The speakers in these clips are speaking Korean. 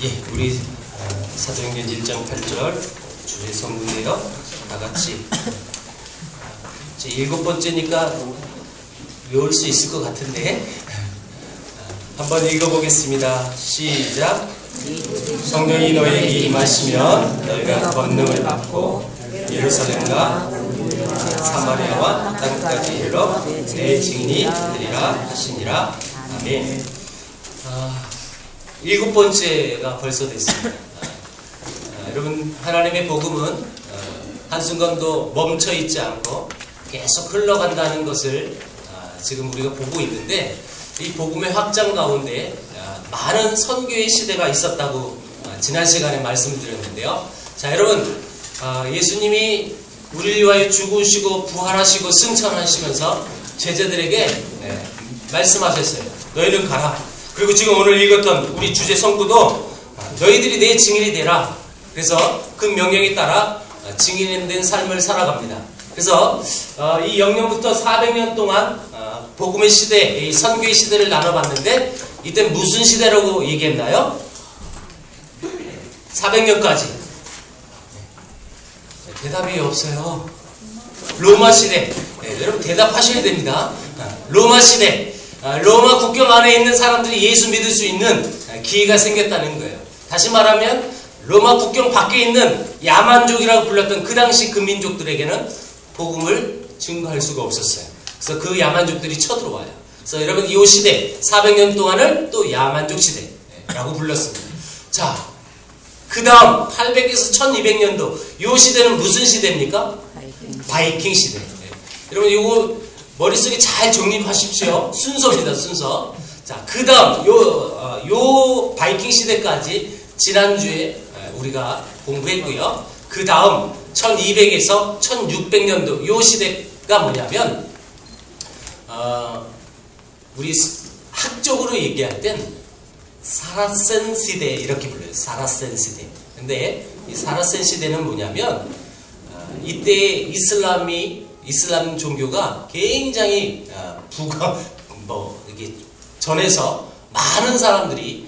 예, 우리 사도행전 1장 8절 주의 성부인데요. 다 같이 제 7번째니까 외울 수 있을 것 같은데 한번 읽어보겠습니다. 시작. 성령이 너희에게 임하시면 너희가 권능을 받고 예루살렘과 사마리아와 땅까지 이르러 내 증인이 되리라 하시니라. 아멘. 7번째가 벌써 됐습니다. 여러분, 하나님의 복음은 한순간도 멈춰있지 않고 계속 흘러간다는 것을 지금 우리가 보고 있는데, 이 복음의 확장 가운데 많은 선교의 시대가 있었다고 지난 시간에 말씀을 드렸는데요. 자, 여러분, 예수님이 우리를 위하여 죽으시고 부활하시고 승천하시면서 제자들에게 말씀하셨어요. 너희는 가라. 그리고 지금 오늘 읽었던 우리 주제 성구도 너희들이 내 증인이 되라. 그래서 그 명령에 따라 증인된 삶을 살아갑니다. 그래서 이 영년부터 400년 동안 복음의 시대, 이 선교의 시대를 나눠봤는데, 이때 무슨 시대라고 얘기했나요? 400년까지. 대답이 없어요. 로마 시대. 여러분 대답하셔야 됩니다. 로마 시대. 로마 국경 안에 있는 사람들이 예수 믿을 수 있는 기회가 생겼다는 거예요. 다시 말하면 로마 국경 밖에 있는 야만족이라고 불렸던 그 당시 그 민족들에게는 복음을 증거할 수가 없었어요. 그래서 그 야만족들이 쳐들어와요. 그래서 여러분 이 시대 400년 동안을 또 야만족 시대라고 불렀습니다. 자, 그 다음 800에서 1200년도 이 시대는 무슨 시대입니까? 바이킹 시대. 여러분 이거 머릿속에 잘 정립하십시오. 순서입니다. 순서. 자, 그 다음 요 바이킹 시대까지 지난주에 우리가 공부했고요. 그 다음 1200에서 1600년도 요 시대가 뭐냐면 우리 학적으로 얘기할 땐 사라센 시대 이렇게 불러요. 사라센 시대. 근데 이 사라센 시대는 뭐냐면 이때 이슬람 종교가 굉장히 이게 전해서 많은 사람들이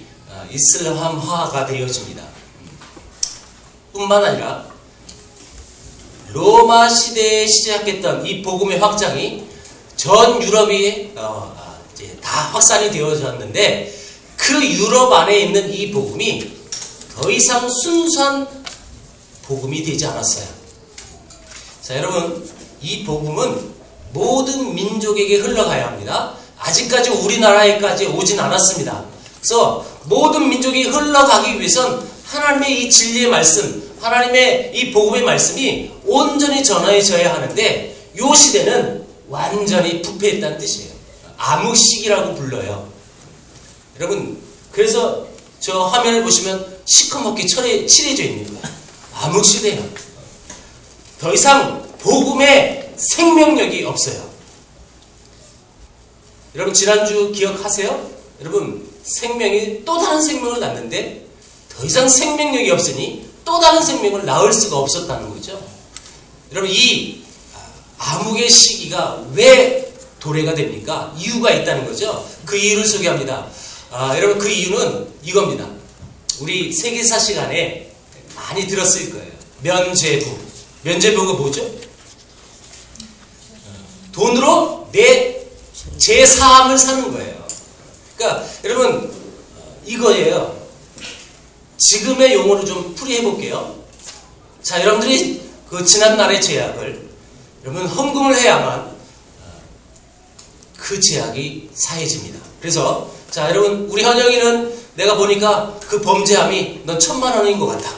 이슬람화가 되어집니다. 뿐만 아니라 로마 시대에 시작했던 이 복음의 확장이 전 유럽이 이제 다 확산이 되어졌는데, 그 유럽 안에 있는 이 복음이 더 이상 순수한 복음이 되지 않았어요. 자, 여러분, 이 복음은 모든 민족에게 흘러가야 합니다. 아직까지 우리나라에까지 오진 않았습니다. 그래서 모든 민족이 흘러가기 위해선 하나님의 이 진리의 말씀, 하나님의 이 복음의 말씀이 온전히 전해져야 하는데, 이 시대는 완전히 부패했다는 뜻이에요. 암흑시기라고 불러요. 여러분, 그래서 저 화면을 보시면 시커멓게 칠해져 있는 거예요. 암흑시대예요. 더 이상 복음의 생명력이 없어요. 여러분 지난주 기억하세요? 여러분 생명이 또 다른 생명을 낳는데 더 이상 생명력이 없으니 또 다른 생명을 낳을 수가 없었다는 거죠. 여러분 이 암흑의 시기가 왜 도래가 됩니까? 이유가 있다는 거죠. 그 이유를 소개합니다. 여러분 그 이유는 이겁니다. 우리 세계사 시간에 많이 들었을 거예요. 면죄부. 면죄부가 뭐죠? 돈으로 내 제사함을 사는 거예요. 그러니까 여러분 이거예요. 지금의 용어를 좀 풀이해 볼게요. 자, 여러분들이 그 지난날의 제약을 여러분 헌금을 해야만 그 제약이 사해집니다. 그래서 자, 여러분 우리 현영이는 내가 보니까 그 범죄함이 넌 1000만원인 것 같아.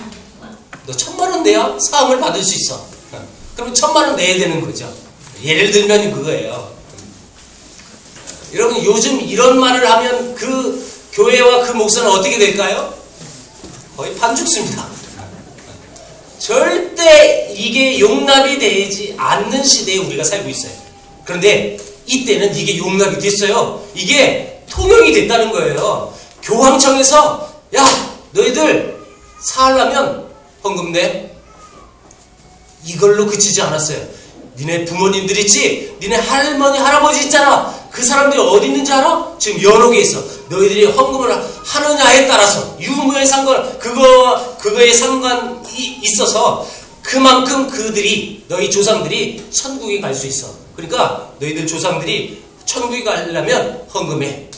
너 1000만원 내야 사함을 받을 수 있어. 그러면 1000만원 내야 되는 거죠. 예를 들면 그거예요. 여러분 요즘 이런 말을 하면 그 교회와 그 목사는 어떻게 될까요? 거의 반죽습니다. 절대 이게 용납이 되지 않는 시대에 우리가 살고 있어요. 그런데 이때는 이게 용납이 됐어요. 이게 통용이 됐다는 거예요. 교황청에서 야 너희들 사하려면 헌금 내. 이걸로 그치지 않았어요. 니네 부모님들 있지? 니네 할머니 할아버지 있잖아. 그 사람들이 어디 있는지 알아? 지금 여러 개 있어. 너희들이 헌금을 하느냐에 따라서 유무에 상관, 그거에 상관이 있어서 그만큼 그들이, 너희 조상들이 천국에 갈 수 있어. 그러니까 너희들 조상들이 천국에 가려면 헌금해.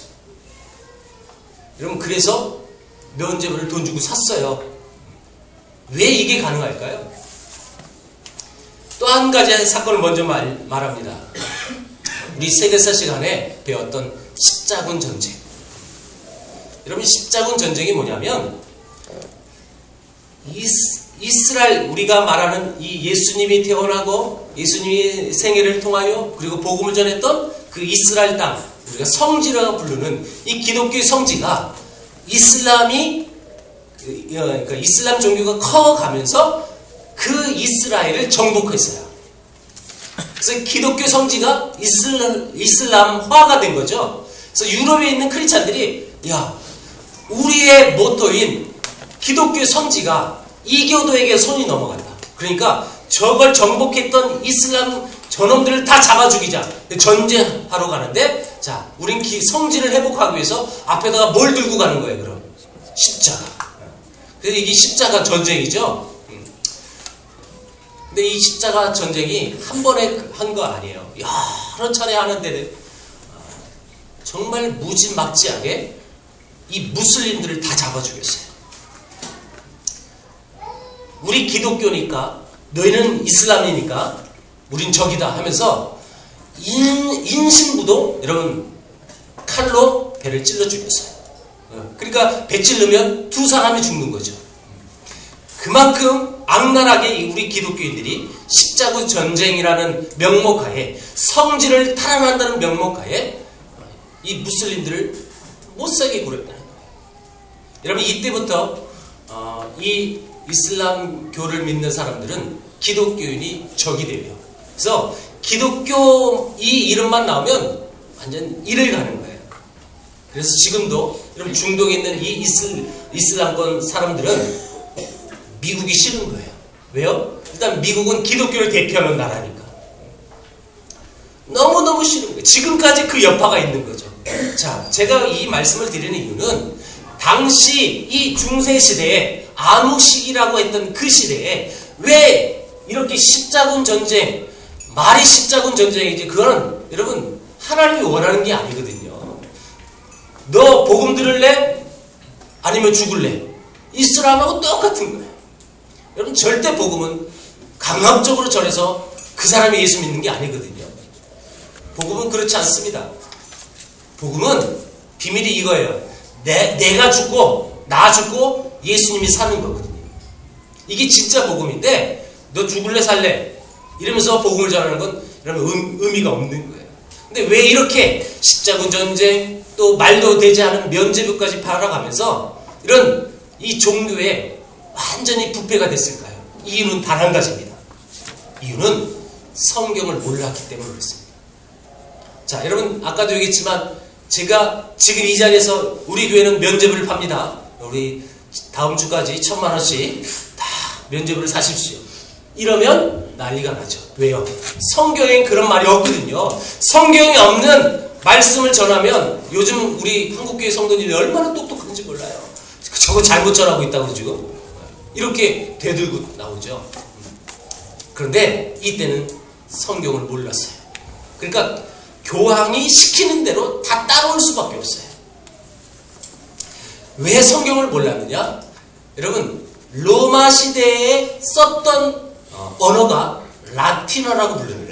여러분, 그래서 면죄부를 돈 주고 샀어요. 왜 이게 가능할까요? 또 한 가지 사건을 먼저 말합니다. 우리 세계사 시간에 배웠던 십자군 전쟁. 여러분, 십자군 전쟁이 뭐냐면 이스라엘, 우리가 말하는 이 예수님이 태어나고 예수님이 생애를 통하여 그리고 복음을 전했던 그 이스라엘 땅, 우리가 성지라고 부르는 이 기독교의 성지가 그러니까 이슬람 종교가 커가면서 그 이스라엘을 정복했어요. 그래서 기독교 성지가 이슬람화가 된 거죠. 그래서 유럽에 있는 크리스찬들이, 야, 우리의 모토인 기독교 성지가 이교도에게 손이 넘어간다. 그러니까 저걸 정복했던 이슬람 저놈들을 다 잡아 죽이자. 전쟁하러 가는데, 자, 우린 성지를 회복하기 위해서 앞에다가 뭘 들고 가는 거예요, 그럼? 십자가. 그래서 이게 십자가 전쟁이죠. 근데 이 십자가 전쟁이 한 번에 한 거 아니에요. 여러 차례 하는데 정말 무지막지하게 이 무슬림들을 다 잡아 죽였어요. 우리 기독교니까, 너희는 이슬람이니까 우린 적이다 하면서 인신부도 여러분 칼로 배를 찔러 죽였어요. 그러니까 배 찔르면 두 사람이 죽는 거죠. 그만큼 악랄하게 우리 기독교인들이 십자군 전쟁이라는 명목하에, 성지를 탈환한다는 명목하에 이 무슬림들을 못살게 굴였다는 거예요. 여러분, 이때부터 이 이슬람교를 믿는 사람들은 기독교인이 적이 돼요. 그래서 기독교 이 이름만 나오면 완전 이를 가는 거예요. 그래서 지금도 여러분 중동에 있는 이 이슬람권 사람들은 미국이 싫은 거예요. 왜요? 일단 미국은 기독교를 대표하는 나라니까. 너무너무 싫은 거예요. 지금까지 그 여파가 있는 거죠. 자, 제가 이 말씀을 드리는 이유는 당시 이 중세시대에, 암흑시기라고 했던 그 시대에 왜 이렇게 십자군 전쟁, 말이 십자군 전쟁이지, 그거는 여러분 하나님이 원하는 게 아니거든요. 너 복음 들을래? 아니면 죽을래? 이슬람하고 똑같은 거예요. 여러분, 절대 복음은 강압적으로 전해서 그 사람이 예수 믿는 게 아니거든요. 복음은 그렇지 않습니다. 복음은 비밀이 이거예요. 내가 죽고 나 죽고 예수님이 사는 거거든요. 이게 진짜 복음인데, 너 죽을래 살래? 이러면서 복음을 전하는 건 여러분 의미가 없는 거예요. 근데 왜 이렇게 십자군 전쟁, 또 말도 되지 않은 면죄부까지 팔아가면서 이런 이 종교에 완전히 부패가 됐을까요? 이유는 단 한 가지입니다. 이유는 성경을 몰랐기 때문에 그렇습니다. 자, 여러분, 아까도 얘기했지만 제가 지금 이 자리에서 우리 교회는 면죄부를 팝니다. 우리 다음 주까지 1,000만 원씩 다 면죄부를 사십시오. 이러면 난리가 나죠. 왜요? 성경엔 그런 말이 없거든요. 성경에 없는 말씀을 전하면, 요즘 우리 한국교회 성도님이 얼마나 똑똑한지 몰라요. 저거 잘못 전하고 있다고 지금 이렇게 되들고 나오죠. 그런데 이때는 성경을 몰랐어요. 그러니까 교황이 시키는 대로 다 따라올 수밖에 없어요. 왜 성경을 몰랐느냐? 여러분, 로마 시대에 썼던 언어가 라틴어라고 불려요.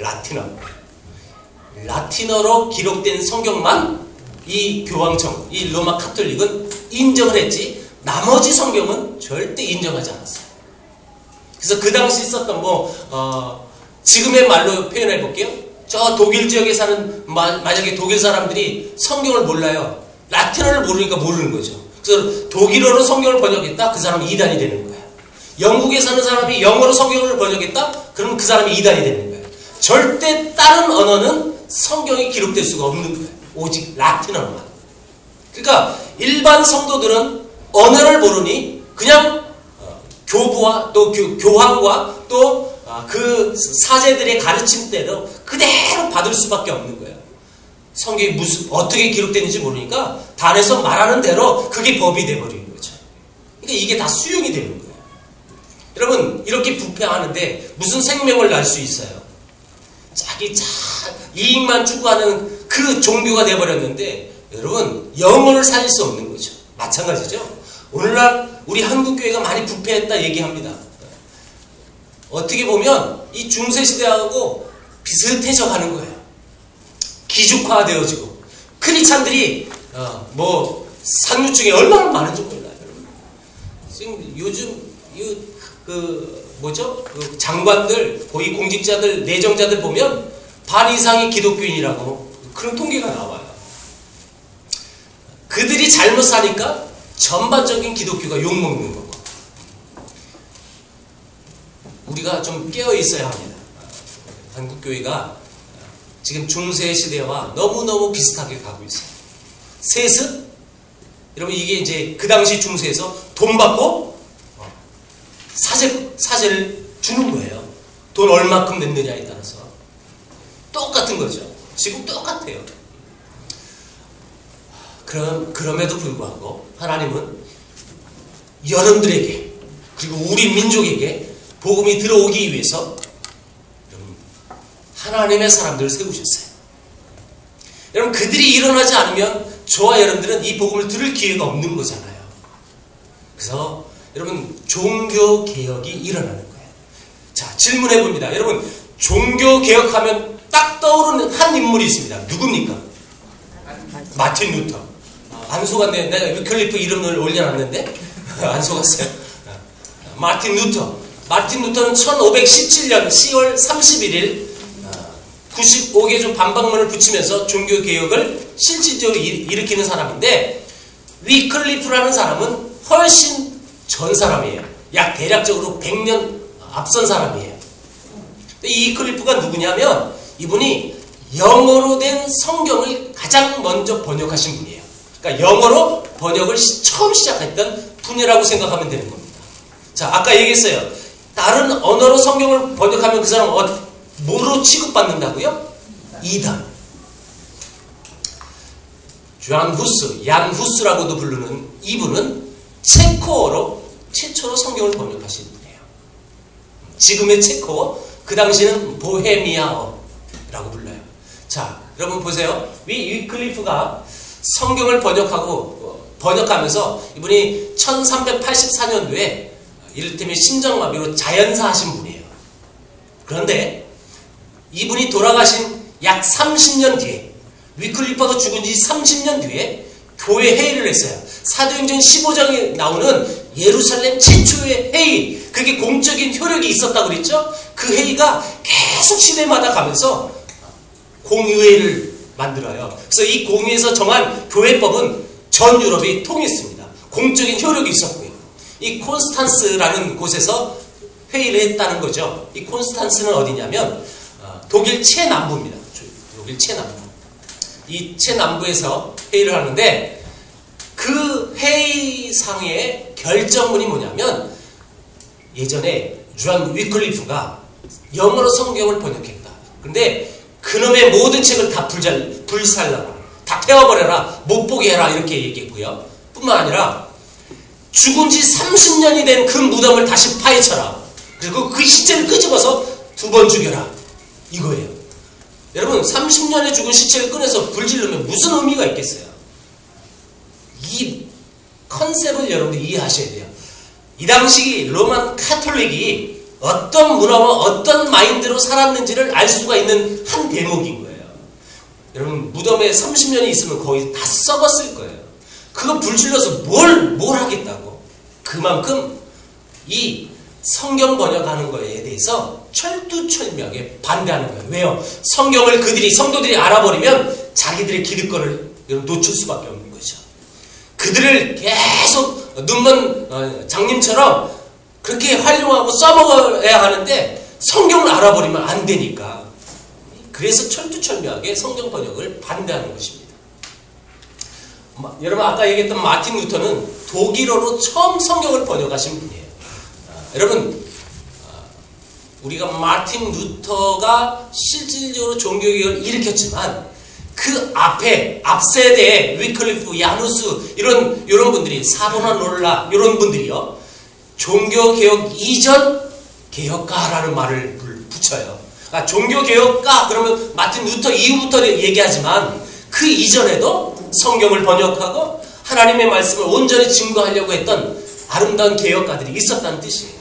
라틴어로 기록된 성경만 이 교황청, 이 로마 카톨릭은 인정을 했지, 나머지 성경은 절대 인정하지 않았어요. 그래서 그 당시 썼던 지금의 말로 표현해 볼게요. 저 독일 지역에 사는, 만약에 독일 사람들이 성경을 몰라요. 라틴어를 모르니까 모르는 거죠. 그래서 독일어로 성경을 번역했다? 그 사람은 이단이 되는 거예요. 영국에 사는 사람이 영어로 성경을 번역했다? 그러면 그 사람이 이단이 되는 거예요. 절대 다른 언어는 성경이 기록될 수가 없는 거예요. 오직 라틴어만. 그러니까 일반 성도들은 언어를 모르니 그냥 교부와 또 교황과 또 그 사제들의 가르침대로 그대로 받을 수밖에 없는 거예요. 성경이 어떻게 기록됐는지 모르니까 단에서 말하는 대로 그게 법이 돼버리는 거죠. 그러니까 이게 다 수용이 되는 거예요. 여러분, 이렇게 부패하는데 무슨 생명을 날 수 있어요? 자기 이익만 추구하는 그 종교가 돼버렸는데, 여러분, 영혼을 살릴 수 없는 거죠. 마찬가지죠. 오늘날 우리 한국교회가 많이 부패했다 얘기합니다. 어떻게 보면 이 중세시대하고 비슷해져 가는 거예요. 기죽화되어지고, 크리스찬들이 상류층에 얼마나 많은지 몰라요. 지금 요즘 그 장관들, 고위 공직자들, 내정자들 보면 반 이상이 기독교인이라고 그런 통계가 나와요. 그들이 잘못 사니까 전반적인 기독교가 욕먹는 거고. 우리가 좀 깨어 있어야 합니다. 한국교회가 지금 중세 시대와 너무너무 비슷하게 가고 있어요. 세습? 여러분, 이게 이제 그 당시 중세에서 돈 받고 사제를 주는 거예요. 돈 얼마큼 냈느냐에 따라서. 똑같은 거죠. 지금 똑같아요. 그럼에도 불구하고 하나님은 여러분들에게, 그리고 우리 민족에게 복음이 들어오기 위해서 하나님의 사람들을 세우셨어요. 여러분, 그들이 일어나지 않으면 저와 여러분들은 이 복음을 들을 기회가 없는 거잖아요. 그래서 여러분, 종교개혁이 일어나는 거예요. 자, 질문해 봅니다. 여러분, 종교개혁하면 딱 떠오르는 한 인물이 있습니다. 누굽니까? 마틴 루터. 안 속았네. 내가 위클리프 이름을 올려놨는데 안 속았어요. 마틴 루터. 마틴 루터는 1517년 10월 31일 95개조 반박문을 붙이면서 종교개혁을 실질적으로 일으키는 사람인데, 위클리프라는 사람은 훨씬 전 사람이에요. 약 대략적으로 100년 앞선 사람이에요. 이 위클리프가 누구냐면, 이분이 영어로 된 성경을 가장 먼저 번역하신 분이에요. 그러니까 영어로 번역을 처음 시작했던 분이라고 생각하면 되는 겁니다. 자, 아까 얘기했어요. 다른 언어로 성경을 번역하면 그 사람은 뭐로 취급받는다고요? 이단. 얀 후스라고도 부르는 이분은 체코어로 최초로 성경을 번역하신 분이에요. 지금의 체코어, 그 당시는 보헤미아어라고 불러요. 자, 여러분 보세요. 위클리프가 성경을 번역하면서 이분이 1384년도에 이를테면 심장마비로 자연사하신 분이에요. 그런데 이분이 돌아가신 약 30년 뒤에, 위클리프가 죽은 지 30년 뒤에 교회 회의를 했어요. 사도행전 15장에 나오는 예루살렘 최초의 회의, 그게 공적인 효력이 있었다고 그랬죠? 그 회의가 계속 시대마다 가면서 공의회를 만들어요. 그래서 이 공의회에서 정한 교회법은 전 유럽이 통했습니다. 공적인 효력이 있었고요. 이 콘스탄스라는 곳에서 회의를 했다는 거죠. 이 콘스탄스는 어디냐면 독일 최남부입니다. 독일 최남부. 이 최남부에서 회의를 하는데, 그 회의상의 결정문이 뭐냐면, 예전에 주한 위클리프가 영어로 성경을 번역했다. 근데 그놈의 모든 책을 다 불살라라, 다 태워버려라, 못 보게 해라, 이렇게 얘기했고요. 뿐만 아니라 죽은 지 30년이 된 그 무덤을 다시 파헤쳐라. 그리고 그 시체를 끄집어서 2번 죽여라. 이거예요. 여러분, 30년에 죽은 시체를 꺼내서 불 지르면 무슨 의미가 있겠어요? 이 컨셉을 여러분들이 이해하셔야 돼요. 이 당시 로만 카톨릭이 어떤 문화와 어떤 마인드로 살았는지를 알 수가 있는 한 대목인 거예요. 여러분, 무덤에 30년이 있으면 거의 다 썩었을 거예요. 그거 불질러서 뭘 하겠다고. 그만큼 이 성경 번역하는 거에 대해서 철두철미하게 반대하는 거예요. 왜요? 성경을 성도들이 알아버리면 자기들의 기득권을 놓칠 수밖에 없는 거죠. 그들을 계속 눈먼 장님처럼 그렇게 활용하고 써먹어야 하는데 성경을 알아버리면 안 되니까. 그래서 철두철미하게 성경 번역을 반대하는 것입니다. 여러분, 아까 얘기했던 마틴 루터는 독일어로 처음 성경을 번역하신 분이에요. 여러분, 우리가 마틴 루터가 실질적으로 종교개혁을 일으켰지만 앞 세대에 위클리프, 야누스 이런 분들이 사도나놀라 이런 분들이요 종교개혁 이전 개혁가라는 말을 붙여요. 그러니까 종교개혁가 그러면 마틴 루터 이후부터 얘기하지만 그 이전에도 성경을 번역하고 하나님의 말씀을 온전히 증거하려고 했던 아름다운 개혁가들이 있었다는 뜻이에요.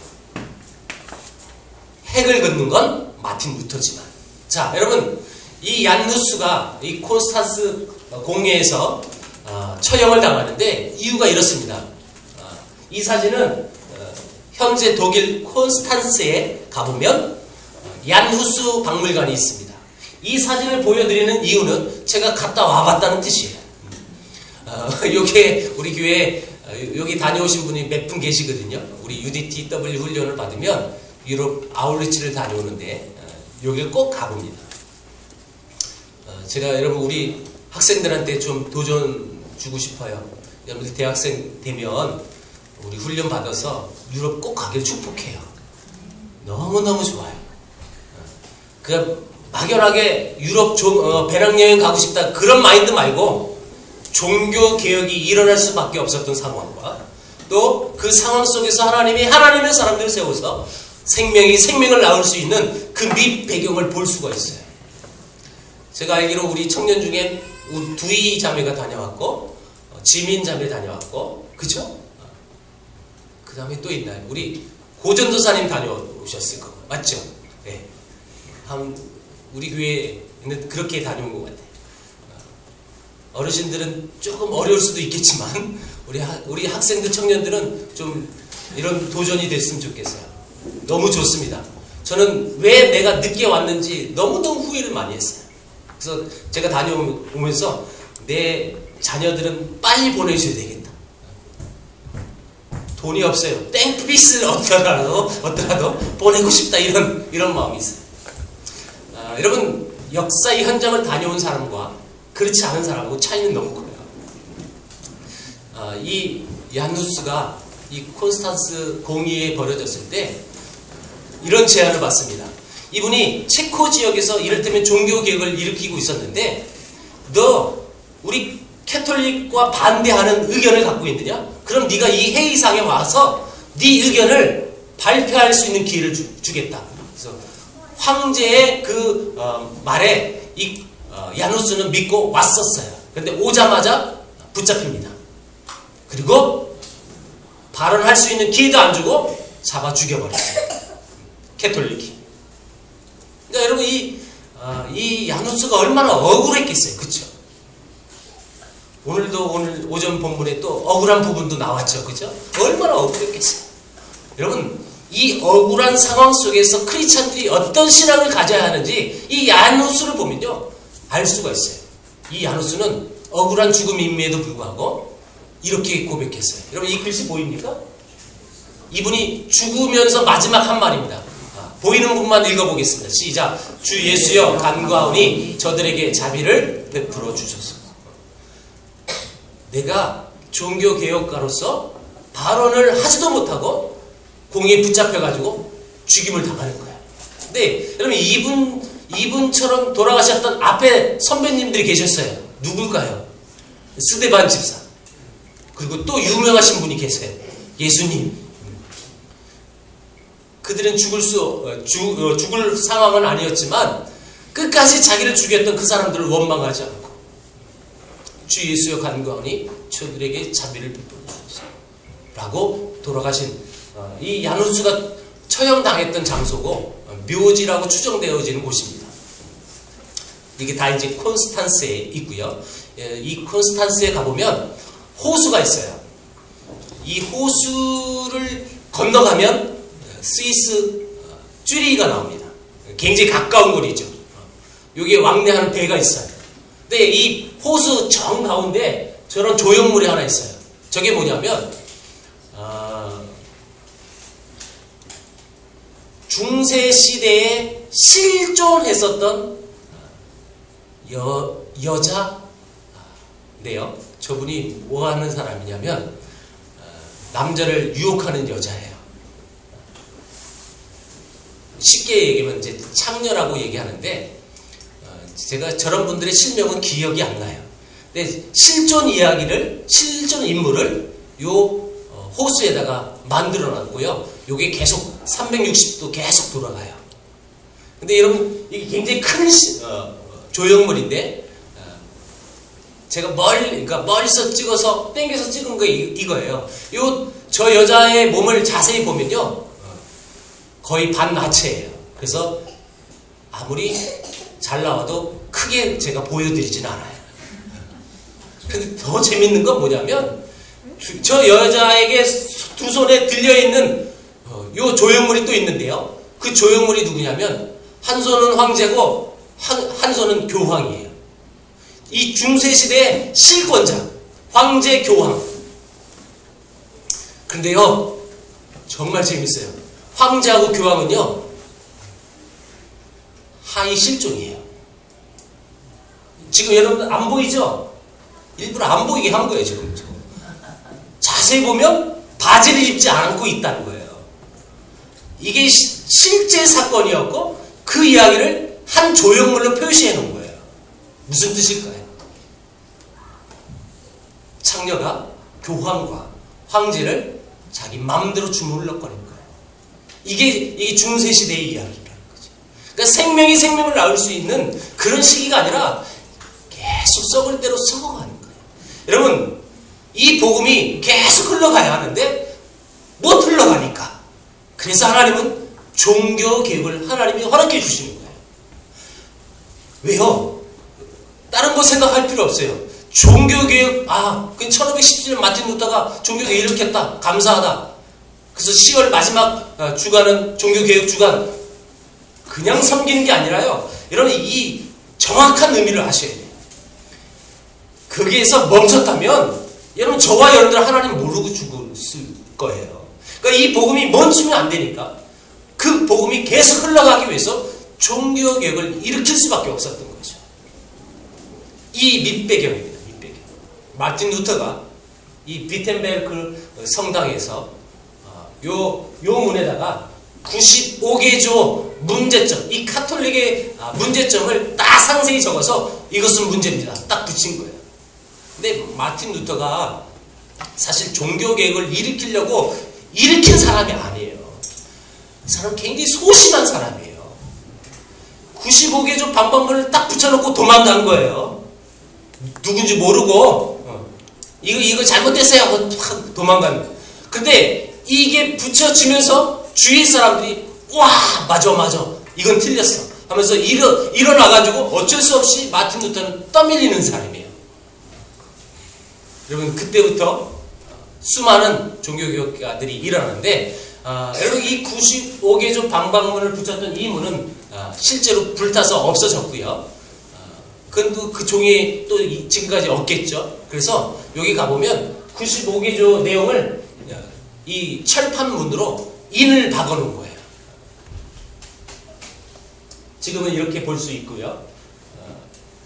핵을 긋는 건 마틴 루터지만. 자, 여러분, 이 얀누스가 이 콘스탄스 공회에서 처형을 당하는데 이유가 이렇습니다. 이 사진은 현재 독일 콘스탄스에 가보면 얀누스 박물관이 있습니다. 이 사진을 보여드리는 이유는 제가 갔다 와봤다는 뜻이에요. 여기에 우리 교회에 여기 다녀오신 분이 몇 분 계시거든요. 우리 UDTW 훈련을 받으면 유럽 아울리치를 다녀오는데 여기를 꼭 가봅니다. 제가 여러분 우리 학생들한테 좀 도전 주고 싶어요. 여러분들 대학생 되면 우리 훈련 받아서 유럽 꼭 가길 축복해요. 너무너무 좋아요. 그 막연하게 유럽 배낭여행 가고 싶다 그런 마인드 말고 종교개혁이 일어날 수밖에 없었던 상황과 또 그 상황 속에서 하나님이 하나님의 사람들을 세워서 생명을 낳을 수 있는 그 밑 배경을 볼 수가 있어요. 제가 알기로 우리 청년 중에 두이 자매가 다녀왔고 지민 자매 다녀왔고 그죠? 그 다음에 또 있나요? 우리 고전도사님 다녀오셨을 거 맞죠? 네. 우리 교회는 그렇게 다녀온 것 같아요. 어르신들은 조금 어려울 수도 있겠지만 우리 학생들 청년들은 좀 이런 도전이 됐으면 좋겠어요. 너무 좋습니다. 저는 왜 내가 늦게 왔는지 너무너무 후회를 많이 했어요. 그래서 제가 다녀오면서 내 자녀들은 빨리 보내줘야 되겠다. 돈이 없어요. 땡피스를 얻더라도 보내고 싶다 이런 마음이 있어요. 여러분 역사의 현장을 다녀온 사람과 그렇지 않은 사람하고 차이는 너무 커요. 이 야누스가 이 콘스탄스 공의회에 벌어졌을 때 이런 제안을 받습니다. 이분이 체코 지역에서 이를테면 종교개혁을 일으키고 있었는데 너 우리 캐톨릭과 반대하는 의견을 갖고 있느냐? 그럼 네가 이 회의상에 와서 네 의견을 발표할 수 있는 기회를 주겠다. 그래서 황제의 그 말에 이 야누스는 믿고 왔었어요. 그런데 오자마자 붙잡힙니다. 그리고 발언할 수 있는 기회도 안 주고 잡아 죽여버렸어요. 캐톨릭이. 그러니까 여러분 이 야누스가 얼마나 억울했겠어요. 그쵸? 오늘 오전 본문에 또 억울한 부분도 나왔죠. 그죠? 얼마나 억울했겠어요. 여러분 이 억울한 상황 속에서 크리스찬들이 어떤 신앙을 가져야 하는지 이 야누스를 보면요 알 수가 있어요. 이 야누스는 억울한 죽음임에도 불구하고 이렇게 고백했어요. 여러분 이 글씨 보입니까? 이분이 죽으면서 마지막 한 말입니다. 보이는 분만 읽어보겠습니다. 시작. 주 예수여 간구하오니 저들에게 자비를 베풀어 주소서. 내가 종교개혁가로서 발언을 하지도 못하고 공에 붙잡혀가지고 죽임을 당하는 거야. 근데 여러분 이분처럼 돌아가셨던 앞에 선배님들이 계셨어요. 누굴까요? 스데반 집사. 그리고 또 유명하신 분이 계세요. 예수님. 그들은 죽을 상황은 아니었지만 끝까지 자기를 죽였던 그 사람들을 원망하지 않고 주 예수여 간구하니 저들에게 자비를 베풀어 주소서 라고 돌아가신 이 야누스가 처형당했던 장소고 묘지라고 추정되어지는 곳입니다. 이게 다 이제 콘스탄스에 있고요. 이 콘스탄스에 가보면 호수가 있어요. 이 호수를 건너가면 스위스 쭈리히가 나옵니다. 굉장히 가까운 거리죠. 여기에 왕래하는 배가 있어요. 근데 이 호수 정 가운데 저런 조형물이 하나 있어요. 저게 뭐냐면 중세 시대에 실존했었던 여자인데요. 저분이 뭐 하는 사람이냐면 남자를 유혹하는 여자예요. 쉽게 얘기하면 이제 창녀라고 얘기하는데 제가 저런 분들의 실명은 기억이 안 나요. 근데 실존 이야기를, 실존 인물을 요 호수에다가 만들어 놨고요. 요게 계속 360도 계속 돌아가요. 근데 여러분, 이게 굉장히 큰 조형물인데, 제가 그러니까 멀리서 찍어서, 땡겨서 찍은 거 이거예요. 저 여자의 몸을 자세히 보면요. 거의 반나체예요. 그래서 아무리 잘 나와도 크게 제가 보여드리진 않아요. 근데 더 재밌는 건 뭐냐면, 저 여자에게 두 손에 들려있는 요 조형물이 또 있는데요. 그 조형물이 누구냐면, 한 손은 황제고, 한 손은 교황이에요. 이 중세시대의 실권자, 황제 교황. 근데요, 정말 재밌어요. 황제하고 교황은요, 하이 실종이에요. 지금 여러분 안 보이죠? 일부러 안 보이게 한 거예요, 지금. 자세히 보면 바지를 입지 않고 있다는 거예요. 이게 실제 사건이었고, 그 이야기를 한 조형물로 표시해 놓은 거예요. 무슨 뜻일까요? 창녀가 교황과 황제를 자기 마음대로 주물럭거린 거예요. 이게 중세시대의 이야기라는 거죠. 그러니까 생명이 생명을 낳을 수 있는 그런 시기가 아니라 계속 썩을 대로 썩어가는 거예요. 여러분, 이 복음이 계속 흘러가야 하는데 못 흘러가니까. 그래서 하나님은 종교개혁을 하나님이 허락해 주시는 거예요. 왜요? 다른 거 생각할 필요 없어요. 종교개혁, 그 1517년 마틴 루터가 종교개혁 일으켰다. 감사하다. 그래서 10월 마지막 주간은 종교개혁 주간. 그냥 섬기는 게 아니라요. 여러분, 이 정확한 의미를 아셔야 돼요. 거기에서 멈췄다면, 여러분, 저와 여러분들 하나님 모르고 죽었을 거예요. 그러니까 이 복음이 멈추면 안 되니까, 그 복음이 계속 흘러가기 위해서 종교개혁을 일으킬 수밖에 없었던 거죠. 이 밑배경입니다. 마틴 루터가 이 비텐베르크 성당에서 요 문에다가 95개조 문제점, 이 카톨릭의 문제점을 딱 상세히 적어서 이것은 문제입니다. 딱 붙인 거예요. 근데 마틴 루터가 사실 종교개혁을 일으키려고 일으킨 사람이 아니에요. 이 사람은 굉장히 소심한 사람이에요. 95개조 방법문을 딱 붙여놓고 도망간 거예요. 누군지 모르고 이거 잘못됐어요 하고 확 도망간 거예요. 근데 이게 붙여지면서 주위 사람들이 와 맞아 이건 틀렸어 하면서 일어나가지고 어쩔 수 없이 마틴 루터는 떠밀리는 사람이에요. 여러분, 그때부터 수많은 종교개혁가들이 일어나는데, 여러분, 이 95개조 방방문을 붙였던 이 문은 실제로 불타서 없어졌고요. 그 종이 또 지금까지 없겠죠. 그래서 여기 가보면 95개조 내용을 이 철판문으로 인을 박아놓은 거예요. 지금은 이렇게 볼 수 있고요.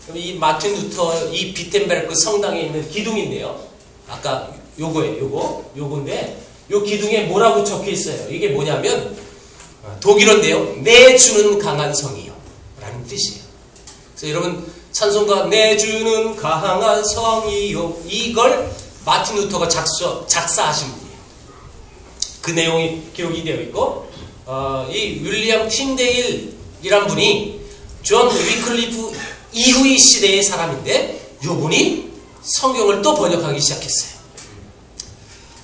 그럼 이 마틴 루터 이 비텐베르크 성당에 있는 기둥인데요. 아까 요건데 요 기둥에 뭐라고 적혀 있어요? 이게 뭐냐면 독일어인데요. 내주는 강한 성이요 라는 뜻이에요. 그래서 여러분, 찬송가 내주는 강한 성이요, 이걸 마틴 루터가 작사하신 분이에요. 그 내용이 기록이 되어 있고, 이 윌리엄 틴데일이란 분이 존 위클리프 이후의 시대의 사람인데, 이분이 성경을 또 번역하기 시작했어요.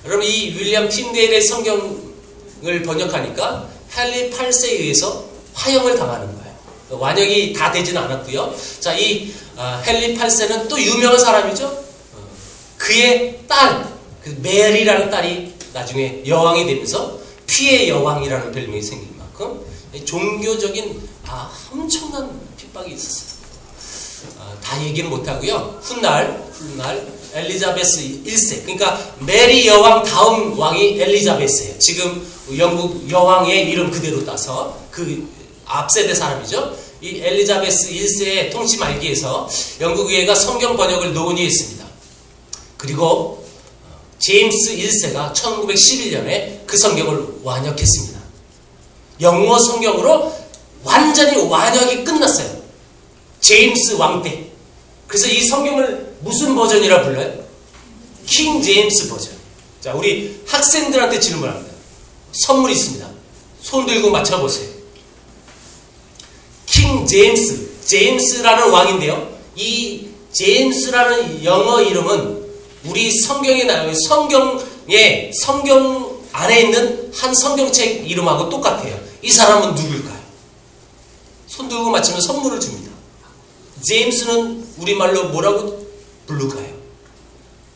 여러분, 이 윌리엄 틴데일의 성경을 번역하니까 헨리 8세에 의해서 화형을 당하는 거예요. 완역이 다 되지는 않았고요. 자, 이 헨리 8세는 또 유명한 사람이죠. 그의 딸, 그 메리라는 딸이 나중에 여왕이 되면서 피의 여왕이라는 별명이 생길 만큼 종교적인 엄청난 핍박이 있었어요. 다 얘기는 못하고요. 훗날 엘리자베스 1세, 그러니까 메리 여왕 다음 왕이 엘리자베스예요. 지금 영국 여왕의 이름 그대로 따서 그 앞세대 사람이죠. 이 엘리자베스 1세의 통치 말기에서 영국 의회가 성경 번역을 논의했습니다. 그리고 제임스 1세가 1911년에 그 성경을 완역했습니다. 영어 성경으로 완전히 완역이 끝났어요. 제임스 왕 때. 그래서 이 성경을 무슨 버전이라 불러요? 킹 제임스 버전. 자, 우리 학생들한테 질문합니다. 선물이 있습니다. 손 들고 맞춰보세요. 킹 제임스, 제임스라는 왕인데요. 이 제임스라는 영어 이름은 우리 성경에 나와요. 성경 안에 있는 한 성경책 이름하고 똑같아요. 이 사람은 누굴까요? 손 들고 맞추면 선물을 줍니다. 제임스는 우리말로 뭐라고 부를까요?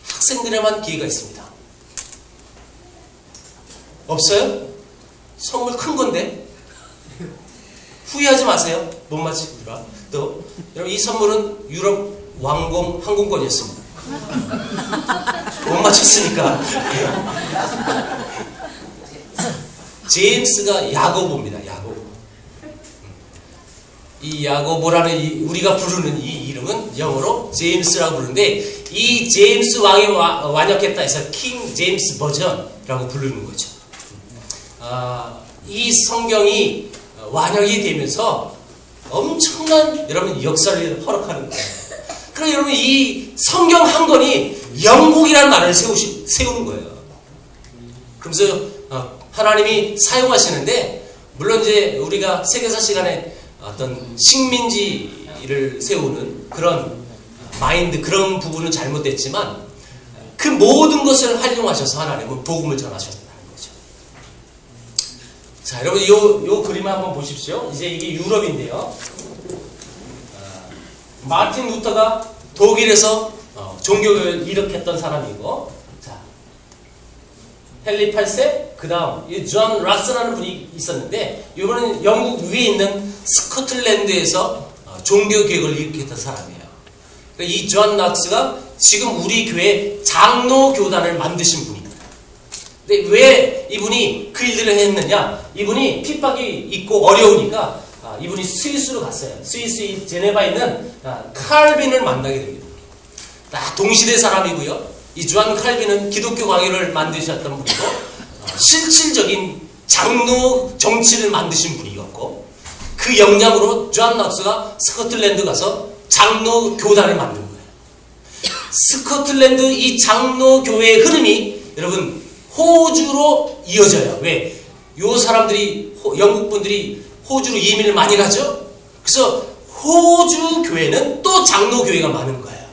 학생들에만 기회가 있습니다. 없어요? 선물 큰 건데? 후회하지 마세요. 못 맞히더라. 또 여러분, 이 선물은 유럽 왕공 항공권이었습니다. 못 맞췄으니까. 제임스가 야고보입니다. 야고보. 이 야고보라는 우리가 부르는 이 이름은 영어로 제임스라고 부르는데, 이 제임스 왕이 완역했다 해서 킹 제임스 버전이라고 부르는 거죠. 이 성경이 완역이 되면서 엄청난 여러분 역사를 허락하는 거예요. 그러니까 여러분, 이 성경 한 권이 영국이라는 나라를 세우는 거예요. 그러면서 하나님이 사용하시는데, 물론 이제 우리가 세계사 시간에 어떤 식민지를 세우는 그런 마인드, 그런 부분은 잘못됐지만 그 모든 것을 활용하셔서 하나님은 복음을 전하셨다는 거죠. 자, 여러분, 요 그림 한번 보십시오. 이제 이게 유럽인데요. 마틴 루터가 독일에서 종교를 일으켰던 사람이고, 자, 헨리 8세, 그 다음 존 락스라는 분이 있었는데, 이번에는 영국 위에 있는 스코틀랜드에서 종교개혁을 일으켰던 사람이에요. 이 존 락스가 지금 우리 교회 장로교단을 만드신 분입니다. 근데 왜 이분이 그 일들을 했느냐? 이분이 핍박이 있고 어려우니까 이분이 스위스로 갔어요. 스위스 제네바에 있는 칼빈을 만나게 됩니다. 동시대 사람이고요. 이 존 칼빈은 기독교 강요를 만드셨던 분이고, 실질적인 장로 정치를 만드신 분이었고, 그 영향으로 존 락스가 스코틀랜드 가서 장로 교단을 만든 거예요. 스코틀랜드 이 장로 교회의 흐름이 여러분 호주로 이어져요. 왜? 요 사람들이, 영국 분들이 호주로 이민을 많이 가죠? 그래서 호주 교회는 또 장로 교회가 많은 거예요.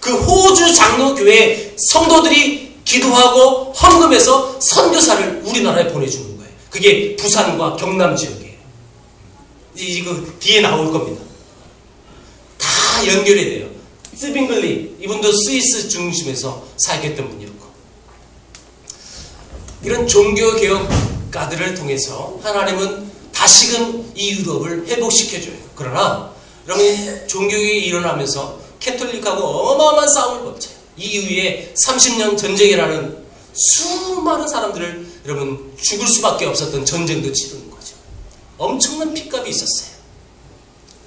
그 호주 장로 교회 성도들이 기도하고 헌금해서 선교사를 우리나라에 보내주는 거예요. 그게 부산과 경남 지역이에요. 이거 뒤에 나올 겁니다. 다 연결이 돼요. 스빙글리, 이분도 스위스 중심에서 사역했던 분이었고, 이런 종교개혁가들을 통해서 하나님은 다시금 이 유럽을 회복시켜줘요. 그러나 여러분, 종교개혁이 일어나면서 캐톨릭하고 어마어마한 싸움을 벌여요. 이 이후에 30년 전쟁이라는 수많은 사람들을 여러분 죽을 수밖에 없었던 전쟁도 치르는 거죠. 엄청난 핏값이 있었어요.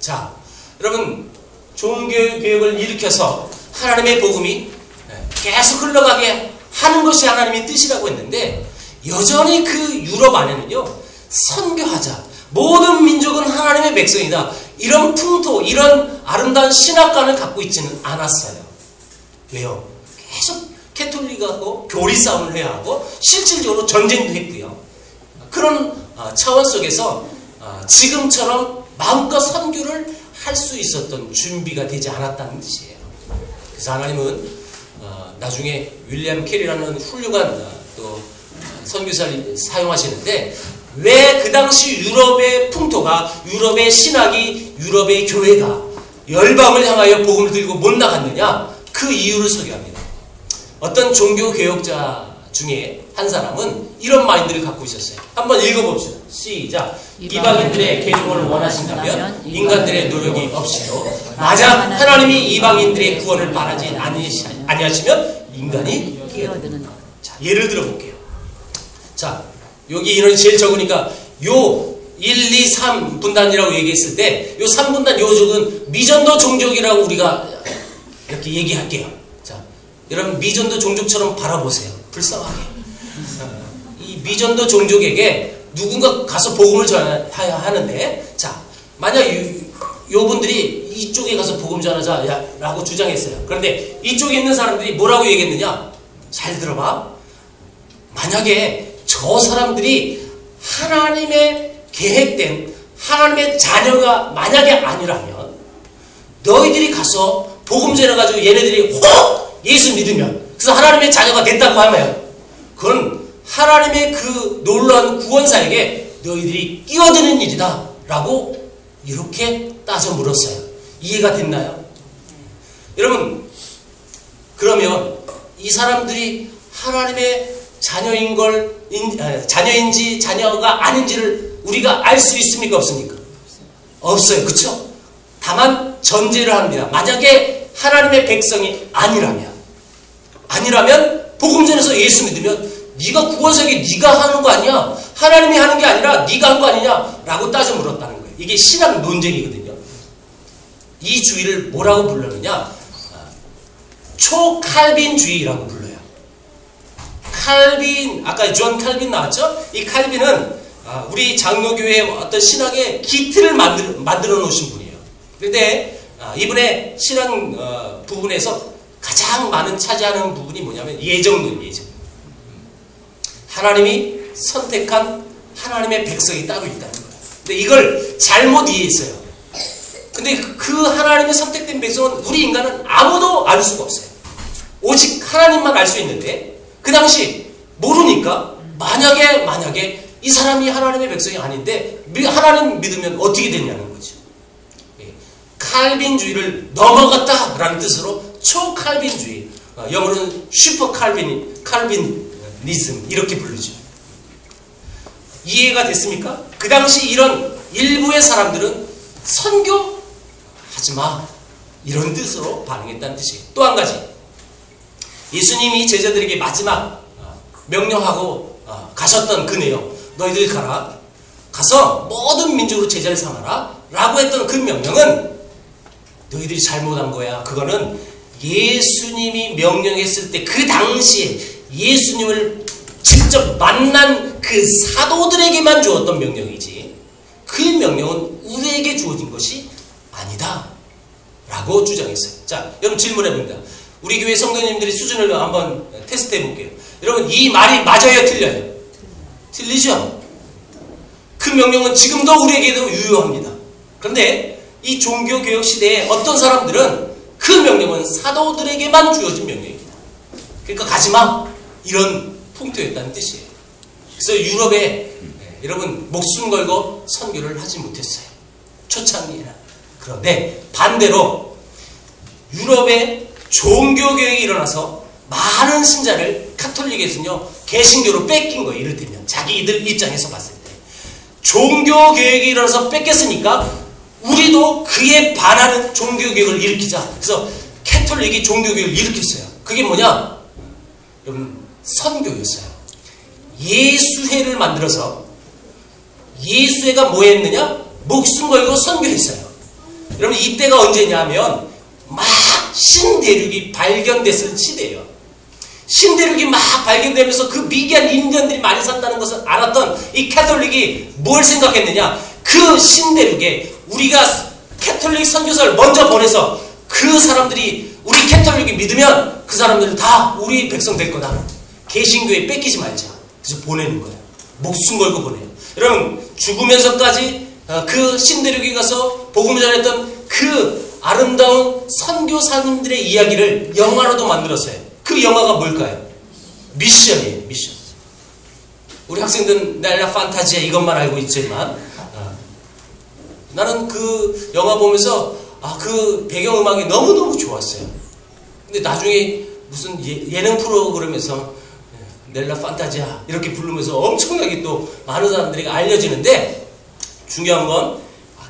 자, 여러분, 종교개혁을 일으켜서 하나님의 복음이 계속 흘러가게 하는 것이 하나님의 뜻이라고 했는데, 여전히 그 유럽 안에는요, 선교하자, 모든 민족은 하나님의 백성이다, 이런 풍토, 이런 아름다운 신학관을 갖고 있지는 않았어요. 왜요? 계속 캐톨릭하고 교리 싸움을 해야 하고 실질적으로 전쟁도 했고요. 그런 차원 속에서 지금처럼 마음껏 선교를 할 수 있었던 준비가 되지 않았다는 뜻이에요. 그래서 하나님은 나중에 윌리엄 캐리라는 훌륭한 또 선교사를 사용하시는데, 왜 그 당시 유럽의 풍토가, 유럽의 신학이, 유럽의 교회가 열방을 향하여 복음을 들고 못 나갔느냐? 그 이유를 소개합니다. 어떤 종교개혁자 중에 한 사람은 이런 마인드를 갖고 있었어요. 한번 읽어봅시다. 시작. 이방인들의 개종을 원하신다면 인간들의 노력이 없이도, 만약 하나님이 이방인들의 구원을 바라지 아니하시면 인간이 끼어드는 것. 자, 예를 들어볼게요. 자, 여기 인원이 제일 적으니까 요 1, 2, 3 분단이라고 얘기했을 때, 요 3분단 요족은 미전도 종족이라고 우리가 이렇게 얘기할게요. 자, 여러분, 미전도 종족처럼 바라보세요. 불쌍하게. 이 미전도 종족에게 누군가 가서 복음을 전해야 하는데, 자, 만약 요 분들이 이쪽에 가서 복음 전하자 라고 주장했어요. 그런데 이쪽에 있는 사람들이 뭐라고 얘기했느냐? 잘 들어봐. 만약에 저 사람들이 하나님의 계획된 하나님의 자녀가 만약에 아니라면 너희들이 가서 복음 전해가지고 얘네들이 혹 예수 믿으면 그래서 하나님의 자녀가 됐다고 하면 그건 하나님의 그 놀라운 구원사에게 너희들이 끼어드는 일이다 라고 이렇게 따져 물었어요. 이해가 됐나요? 여러분, 그러면 이 사람들이 하나님의 자녀인지 자녀가 아닌지를 우리가 알 수 있습니까? 없습니까? 없어요. 그쵸? 다만 전제를 합니다. 만약에 하나님의 백성이 아니라면 복음 전해서 예수 믿으면 네가 구원사에게 네가 하는 거 아니야? 하나님이 하는 게 아니라 네가 한 거 아니냐? 라고 따져 물었다는 거예요. 이게 신학 논쟁이거든요. 이 주의를 뭐라고 불렀느냐? 초칼빈주의라고 불러요. 칼빈, 아까 존 칼빈 나왔죠? 이 칼빈은 우리 장로교회의 어떤 신학의 기틀을 만들어 놓으신 분이에요. 그런데 이분의 신학 부분에서 가장 많은 차지하는 부분이 뭐냐면 예정론이에요. 하나님이 선택한 하나님의 백성이 따로 있다는 거예요. 근데 이걸 잘못 이해했어요. 근데 그 하나님의 선택된 백성은 우리 인간은 아무도 알 수가 없어요. 오직 하나님만 알 수 있는데 그 당시 모르니까 만약에 이 사람이 하나님의 백성이 아닌데 하나님 믿으면 어떻게 되냐는 거죠. 칼빈주의를 넘어갔다라는 뜻으로 초칼빈주의, 영어로는 슈퍼 칼빈니즘 이렇게 부르죠. 이해가 됐습니까? 그 당시 이런 일부의 사람들은 선교하지마 이런 뜻으로 반응했다는 뜻이에요. 또 한 가지, 예수님이 제자들에게 마지막 명령하고 가셨던 그 내용, 너희들 가서 모든 민족으로 제자를 삼아라 라고 했던 그 명령은 너희들이 잘못한 거야. 그거는 예수님이 명령했을 때 그 당시에 예수님을 직접 만난 그 사도들에게만 주었던 명령이지 그 명령은 우리에게 주어진 것이 아니다 라고 주장했어요. 자, 여러분 질문해 봅니다. 우리 교회 성도님들이 수준을 한번 테스트 해볼게요. 여러분, 이 말이 맞아요? 틀려요? 틀리죠? 그 명령은 지금도 우리에게도 유효합니다. 그런데 이 종교개혁 시대에 어떤 사람들은 그 명령은 사도들에게만 주어진 명령입니다. 그러니까 가지마 이런 풍토였다는 뜻이에요. 그래서 유럽에 여러분 목숨 걸고 선교를 하지 못했어요. 초창기에는. 그런데 반대로 유럽에 종교개혁이 일어나서 많은 신자를 카톨릭에서는요 개신교로 뺏긴 거예요. 이를테면 자기들 입장에서 봤을 때 종교개혁이 일어나서 뺏겼으니까 우리도 그에 반하는 종교개혁을 일으키자. 그래서 카톨릭이 종교개혁을 일으켰어요. 그게 뭐냐? 여러분, 선교였어요. 예수회를 만들어서 예수회가 뭐 했느냐? 목숨 걸고 선교했어요. 여러분, 이때가 언제냐면 막 신대륙이 발견됐을 시대예요. 신대륙이 막 발견되면서 그 미개한 인디언들이 많이 산다는 것을 알았던 이 카톨릭이 뭘 생각했느냐? 그 신대륙에 우리가 카톨릭 선교사를 먼저 보내서 그 사람들이 우리 카톨릭이 믿으면 그 사람들은 다 우리 백성 될 거다. 개신교에 뺏기지 말자. 그래서 보내는 거예요. 목숨 걸고 보내요. 여러분, 죽으면서까지 그 신대륙에 가서 복음을 전했던 그 아름다운 선교사님들의 이야기를 영화로도 만들었어요. 그 영화가 뭘까요? 미션이에요. 미션. 우리 학생들은 넬라 판타지아 이것만 알고 있지만 나는 그 영화 보면서 그 배경음악이 너무너무 좋았어요. 근데 나중에 무슨 예능 프로그램에서 넬라 판타지아 이렇게 부르면서 엄청나게 또 많은 사람들에게 알려지는데 중요한 건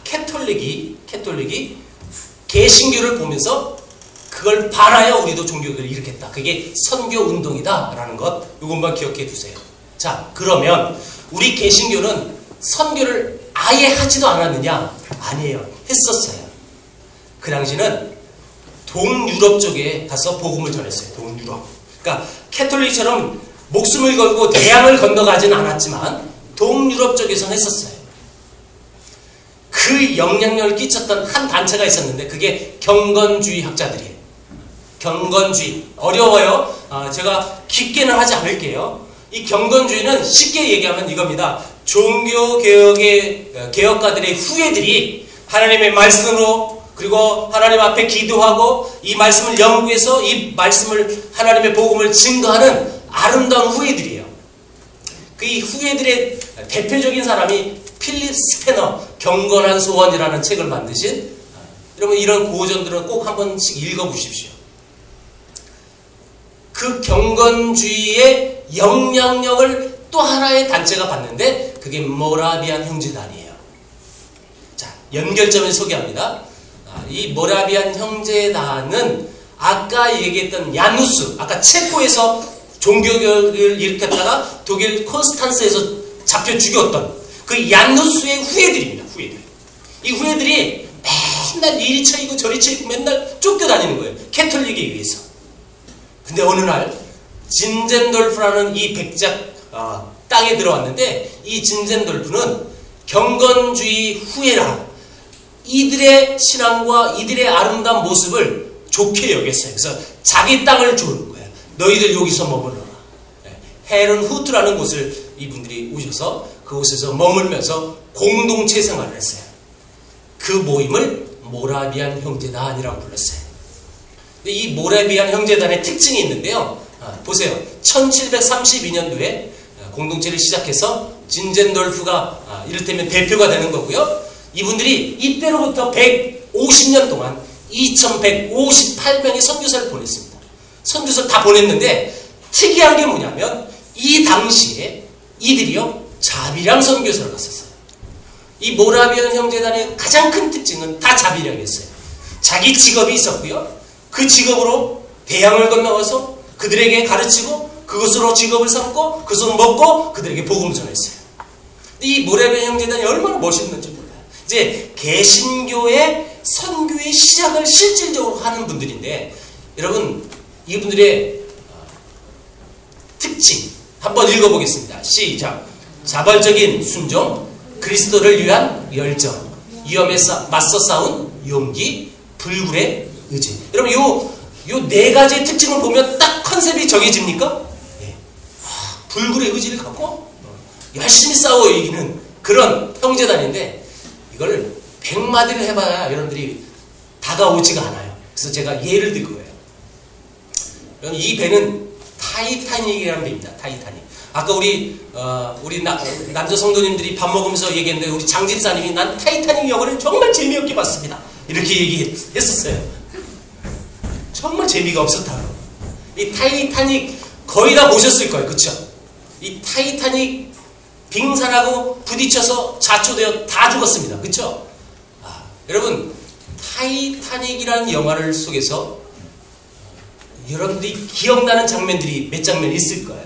캐톨릭이 개신교를 보면서 그걸 반하여 우리도 종교교를 일으켰다. 그게 선교운동이다 라는 것, 이것만 기억해 두세요. 자, 그러면 우리 개신교는 선교를 아예 하지도 않았느냐? 아니에요. 했었어요. 그 당시는 동유럽 쪽에 가서 복음을 전했어요. 동유럽. 그러니까 캐톨릭처럼 목숨을 걸고 대양을 건너가지는 않았지만 동유럽 쪽에서는 했었어요. 그 그 영향력을 끼쳤던 한 단체가 있었는데 그게 경건주의 학자들이에요. 경건주의. 어려워요. 제가 깊게는 하지 않을게요. 이 경건주의는 쉽게 얘기하면 이겁니다. 종교개혁의 개혁가들의 후예들이 하나님의 말씀으로 그리고 하나님 앞에 기도하고 이 말씀을 연구해서 이 말씀을 하나님의 복음을 증거하는 아름다운 후예들이에요. 그 이 후예들의 대표적인 사람이 필립 스패너 경건한 소원이라는 책을 만드신, 여러분 이런 고전들은 꼭 한 번씩 읽어보십시오. 그 경건주의의 영향력을 또 하나의 단체가 받는데 그게 모라비안 형제단이에요. 자, 연결점을 소개합니다. 이 모라비안 형제단은 아까 얘기했던 야누스, 아까 체코에서 종교교육을 일으켰다가 독일 콘스탄스에서 잡혀 죽였던 그 야누스의 후예들입니다. 후예들. 이 후예들이 맨날 이리 쳐이고 저리 쳐이고 맨날 쫓겨다니는 거예요. 캐톨릭에 의해서. 근데 어느 날 진젠돌프라는 이 백작 땅에 들어왔는데 이 진젠돌프는 경건주의 후예라 이들의 신앙과 이들의 아름다운 모습을 좋게 여겼어요. 그래서 자기 땅을 주는 거예요. 너희들 여기서 머물러라. 헤른 후트라는 곳을 이분들이 오셔서 그곳에서 머물면서 공동체 생활을 했어요. 그 모임을 모라비안 형제단이라고 불렀어요. 이 모라비안 형제단의 특징이 있는데요. 보세요. 1732년도에 공동체를 시작해서 진젠돌프가 이를테면 대표가 되는 거고요. 이분들이 이때로부터 150년 동안 2158명의 선교사를 보냈습니다. 선교사를 다 보냈는데 특이한 게 뭐냐면 이 당시에 이들이요 자비량 선교사를 갔었어요. 이 모라비안 형제단의 가장 큰 특징은 다 자비량이었어요. 자기 직업이 있었고요. 그 직업으로 대양을 건너가서 그들에게 가르치고 그것으로 직업을 삼고 그것으로 먹고 그들에게 복음을 전했어요. 이 모라비안 형제단이 얼마나 멋있는지 몰라요. 이제 개신교의 선교의 시작을 실질적으로 하는 분들인데 여러분 이분들의 특징 한번 읽어보겠습니다. 시작. 자발적인 순종, 그리스도를 위한 열정, 위험에 맞서 싸운 용기, 불굴의 의지. 여러분 요 네 가지의 특징을 보면 딱 컨셉이 정해집니까? 네. 불굴의 의지를 갖고 열심히 싸워 이기는 그런 형제단인데 이걸 100마디를 해봐야 여러분들이 다가오지가 않아요. 그래서 제가 예를 들 거예요. 여러분 이 배는 타이타닉이라는 배입니다. 타이타닉. 아까 우리 남자 성도님들이 밥 먹으면서 얘기했는데 우리 장 집사님이 난 타이타닉 영화를 정말 재미없게 봤습니다. 이렇게 얘기했었어요. 정말 재미가 없었다고. 이 타이타닉 거의 다 보셨을 거예요. 그쵸? 이 타이타닉 빙산하고 부딪혀서 자초되어 다 죽었습니다. 그쵸? 여러분 타이타닉이라는 영화를 속에서 여러분들이 기억나는 장면들이 몇 장면 있을 거예요.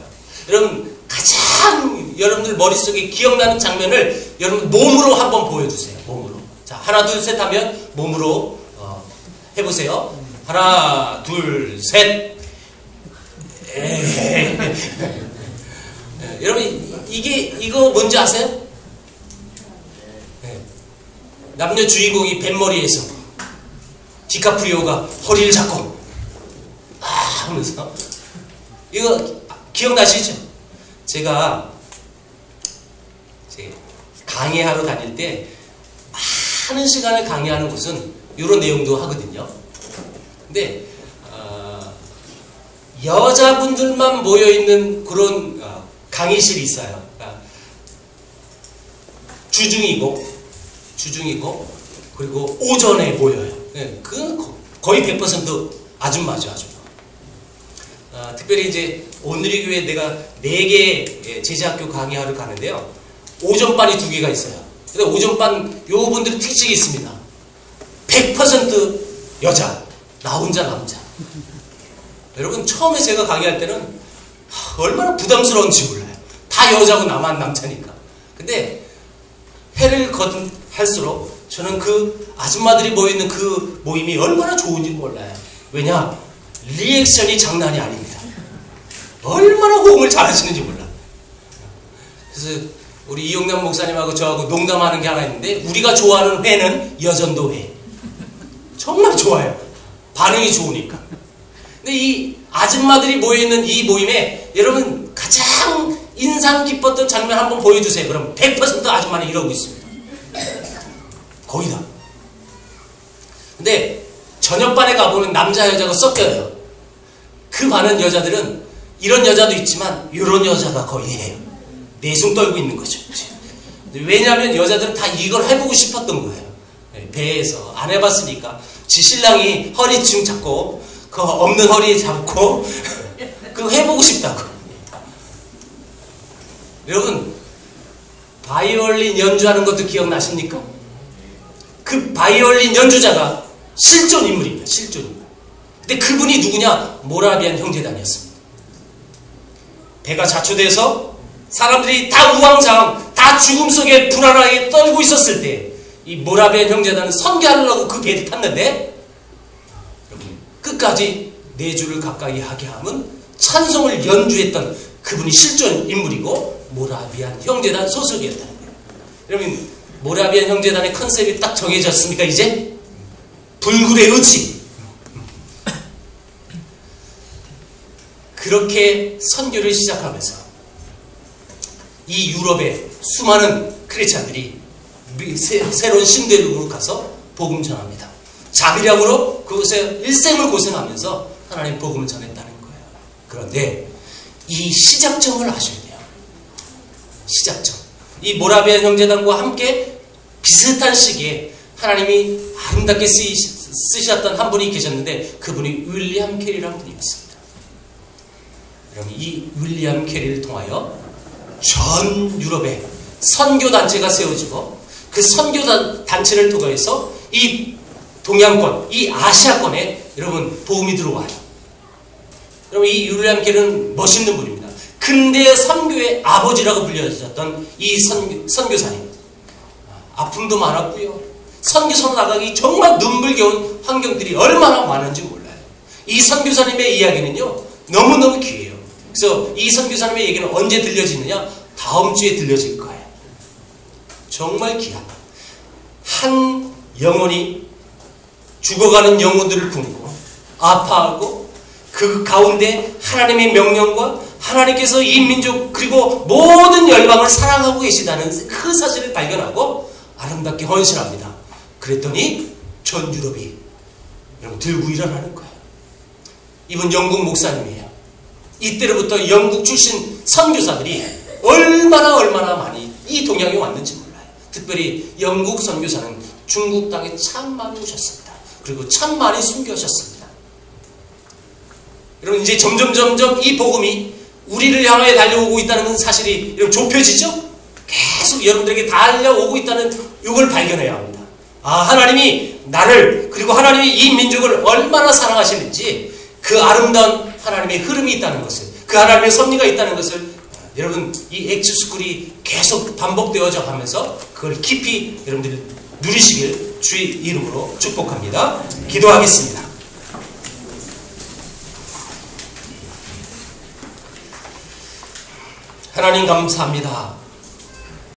여러분 가장 여러분들 머릿속에 기억나는 장면을 여러분 몸으로 한번 보여주세요. 몸으로. 자 하나 둘 셋 하면 몸으로 해보세요. 하나 둘 셋. 여러분 이거 뭔지 아세요? 네. 남녀 주인공이 뱃머리에서 디카프리오가 허리를 잡고 하면서 이거 기억나시죠? 제가 강의하러 다닐 때 많은 시간을 강의하는 곳은 이런 내용도 하거든요. 근데 여자분들만 모여있는 그런 강의실이 있어요. 주중이고 그리고 오전에 모여요. 네, 그 거의 100% 아줌마죠. 아줌마. 특별히 이제 오늘의 교회 내가 4개 제자학교 강의하러 가는데요. 오전반이 2개가 있어요. 근데 오전반 요분들의 특징이 있습니다. 100% 여자, 나 혼자 남자. 여러분 처음에 제가 강의할 때는 얼마나 부담스러운지 몰라요. 다 여자고 나만 남자니까. 근데 해를 거듭할수록 저는 그 아줌마들이 모이는 그 모임이 얼마나 좋은지 몰라요. 왜냐? 리액션이 장난이 아닙니다. 얼마나 호응을 잘하시는지 몰라. 그래서 우리 이용남 목사님하고 저하고 농담하는 게 하나 있는데, 우리가 좋아하는 회는 여전도 회. 정말 좋아요. 반응이 좋으니까. 근데 이 아줌마들이 모여있는 이 모임에 여러분 가장 인상 깊었던 장면 한번 보여주세요. 그럼 100% 아줌마는 이러고 있습니다. 거의 다. 근데 저녁반에 가보면 남자 여자가 섞여요. 그 반은 여자들은 이런 여자도 있지만 이런 여자가 거의 해요. 내숭 떨고 있는 거죠. 왜냐하면 여자들은 다 이걸 해보고 싶었던 거예요. 배에서 안 해봤으니까 지 신랑이 허리춤 잡고 그 없는 허리에 잡고 그거 해보고 싶다고. 여러분 바이올린 연주하는 것도 기억나십니까? 그 바이올린 연주자가 실존 인물입니다. 실존 인물. 근데 그분이 누구냐? 모라비안 형제단이었습니다. 배가 자초돼서 사람들이 다 우왕좌왕, 다 죽음 속에 불안하게 떨고 있었을 때 이 모라비안 형제단은 선교하려고 그 배를 탔는데 여러분 끝까지 4주를 가까이 하게 하면 찬송을 연주했던 그분이 실존 인물이고 모라비안 형제단 소속이었다는 거예요. 여러분 모라비안 형제단의 컨셉이 딱 정해졌습니까? 이제 불굴의 의지. 그렇게 선교를 시작하면서 이 유럽의 수많은 크리스찬들이 새로운 신대륙으로 가서 복음 전합니다. 자비량으로 그곳에 일생을 고생하면서 하나님 복음을 전했다는 거예요. 그런데 이 시작점을 아셔야 돼요. 시작점. 이 모라비안 형제단과 함께 비슷한 시기에 하나님이 아름답게 쓰셨던 한 분이 계셨는데 그분이 윌리엄 캐리라는 분이었습니다. 그럼 이 윌리엄 캐리를 통하여 전 유럽에 선교단체가 세워지고 그 선교단체를 통해서 이 동양권, 이 아시아권에 여러분 복음이 들어와요. 여러분 이 윌리엄 캐리는 멋있는 분입니다. 근대 선교의 아버지라고 불려졌던 이 선교사님. 아픔도 많았고요. 선교사로 나가기 정말 눈물겨운 환경들이 얼마나 많은지 몰라요. 이 선교사님의 이야기는요 너무너무 귀해요. 그래서 이 선교사님의 얘기는 언제 들려지느냐? 다음 주에 들려질 거예요. 정말 귀한 한 영혼이 죽어가는 영혼들을 품고 아파하고 그 가운데 하나님의 명령과 하나님께서 이 민족 그리고 모든 열방을 사랑하고 계시다는 그 사실을 발견하고 아름답게 헌신합니다. 그랬더니 전 유럽이 여러분 들고 일어나는 거예요. 이분 영국 목사님이에요. 이때로부터 영국 출신 선교사들이 얼마나 많이 이 동양에 왔는지 몰라요. 특별히 영국 선교사는 중국 땅에 참 많이 오셨습니다. 그리고 참 많이 순교하셨습니다. 여러분 이제 점점 이 복음이 우리를 향하여 달려오고 있다는 사실이 여러분 좁혀지죠? 계속 여러분들에게 달려오고 있다는 이걸 발견해야 합니다. 아 하나님이 나를 그리고 하나님이 이 민족을 얼마나 사랑하시는지 그 아름다운 하나님의 흐름이 있다는 것을 그 하나님의 섭리가 있다는 것을 여러분 이 엑스스쿨이 계속 반복되어져 가면서 그걸 깊이 여러분들이 누리시길 주의 이름으로 축복합니다. 기도하겠습니다. 하나님 감사합니다.